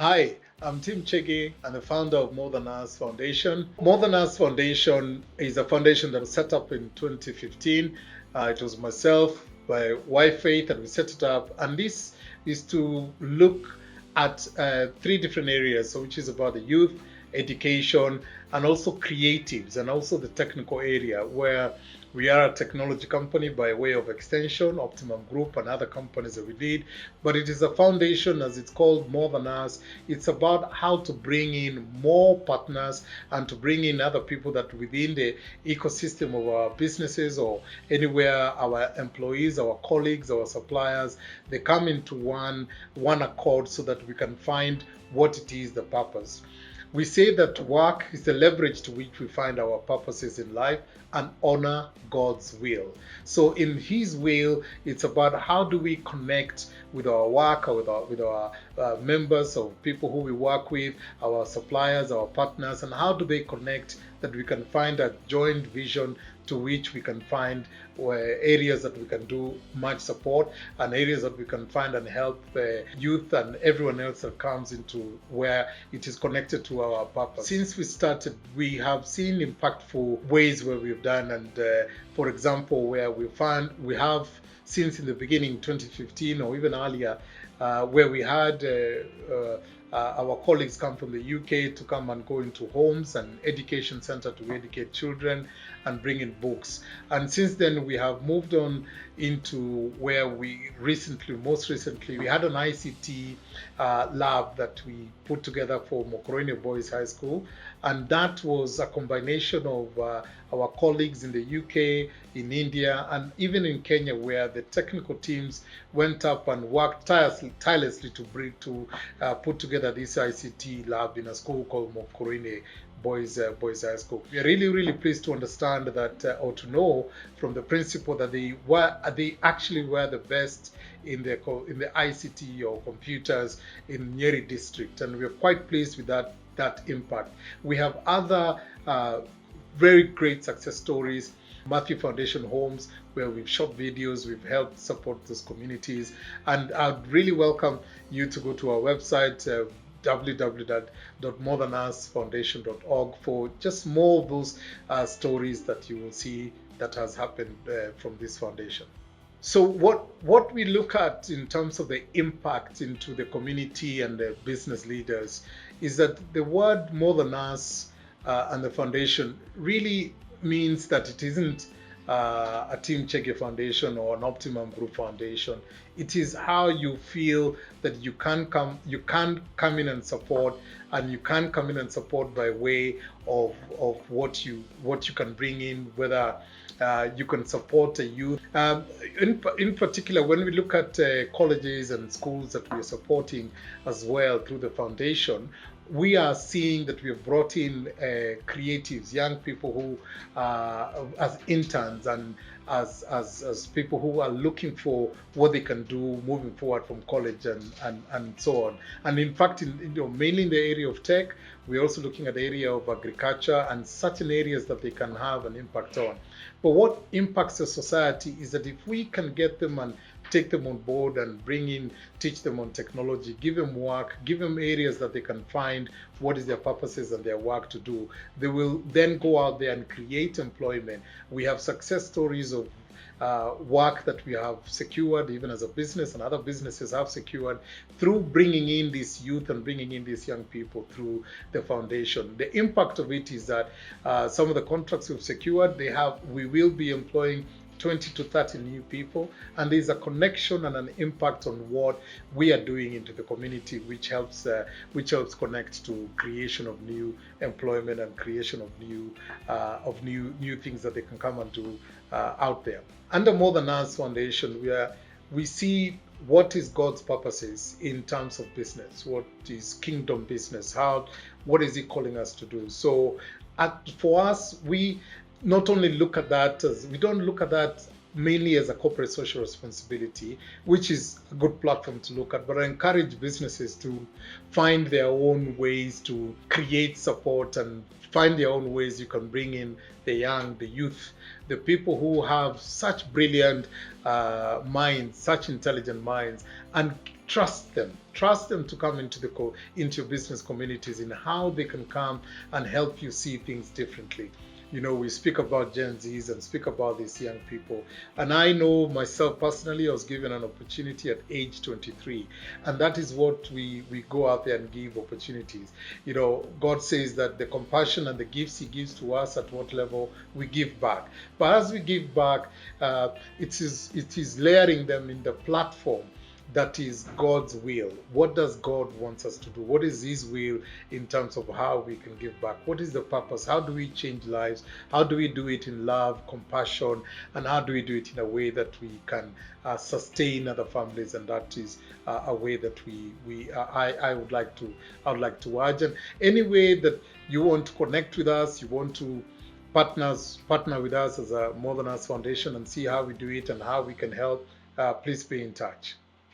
Hi, I'm Tim Chege. I'm the founder of More Than Us Foundation. More Than Us Foundation is a foundation that was set up in 2015. It was myself, my wife Faith, and we set it up. And this is to look at three different areas, so which is about the youth, education, and also creatives, and also the technical area where we are a technology company by way of extension, Optimum Group, and other companies that we lead. But it is a foundation, as it's called, More Than Us. It's about how to bring in more partners and to bring in other people that within the ecosystem of our businesses or anywhere our employees, our colleagues, our suppliers, they come into one accord so that we can find what it is, the purpose. We say that work is the leverage to which we find our purposes in life and honor God's will. So, in His will, it's about how do we connect with our work or with our members or people who we work with, our suppliers, our partners, and how do they connect that we can find a joint vision to which we can find areas that we can do much support and areas that we can find and help youth and everyone else that comes into where it is connected to our purpose. Since we started, we have seen impactful ways where we've done, and for example, where we have since in the beginning 2015 or even earlier, where we had our colleagues come from the UK to come and go into homes and education center to educate children and bring in books. And since then, we have moved on into where most recently, we had an ICT lab that we put together for Mokorone Boys High School. And that was a combination of our colleagues in the UK, in India, and even in Kenya, where the technical teams went up and worked tirelessly to put together this ICT lab in a school called Mokorine Boys High School. We are really pleased to understand that or to know from the principal that they actually were the best in the ICT or computers in Nyeri district, and we are quite pleased with that impact. We have other very great success stories. Matthew Foundation Homes, where we've shot videos, we've helped support those communities. And I'd really welcome you to go to our website, www.morethanusfoundation.org, for just more of those stories that you will see that has happened from this foundation. So what we look at in terms of the impact into the community and the business leaders is that the word More Than Us and the foundation really means that it isn't a Tim Chege Foundation or an Optimum Group Foundation. It is how you feel that you can come in and support, and you can come in and support by way of what you can bring in, whether you can support a youth. In particular, when we look at colleges and schools that we are supporting as well through the foundation, we are seeing that we have brought in creatives, young people who as interns and as people who are looking for what they can do moving forward from college and so on. And in fact, mainly in the area of tech, we're also looking at the area of agriculture and certain areas that they can have an impact on. But what impacts the society is that if we can get them and take them on board and teach them on technology, give them work, give them areas that they can find what is their purposes and their work to do, they will then go out there and create employment. We have success stories of work that we have secured, even as a business, and other businesses have secured through bringing in this youth and bringing in these young people through the foundation. The impact of it is that some of the contracts we've secured, we will be employing 20 to 30 new people, and there's a connection and an impact on what we are doing into the community, which helps connect to creation of new employment and creation of new things that they can come and do out there. Under More Than Us Foundation, we see what is God's purposes in terms of business, what is kingdom business, what is He calling us to do. So for us, we not only look at that we don't look at that mainly as a corporate social responsibility, which is a good platform to look at, but I encourage businesses to find their own ways to create support and find their own ways you can bring in the young, the youth, the people who have such brilliant minds, such intelligent minds, and trust them to come into your business communities, in how they can come and help you see things differently. We speak about Gen Zs and speak about these young people. And I know myself personally, I was given an opportunity at age 23. And that is what we go out there and give opportunities. God says that the compassion and the gifts he gives to us, at what level we give back. But as we give back, it is layering them in the platform that is God's will. What does God want us to do? What is his will in terms of how we can give back? What is the purpose? How do we change lives? How do we do it in love, compassion, and how do we do it in a way that we can sustain other families? And that is a way that I would like to urge. And any way that you want to connect with us, you want to partner with us as a More Than Us Foundation and see how we do it and how we can help, please be in touch.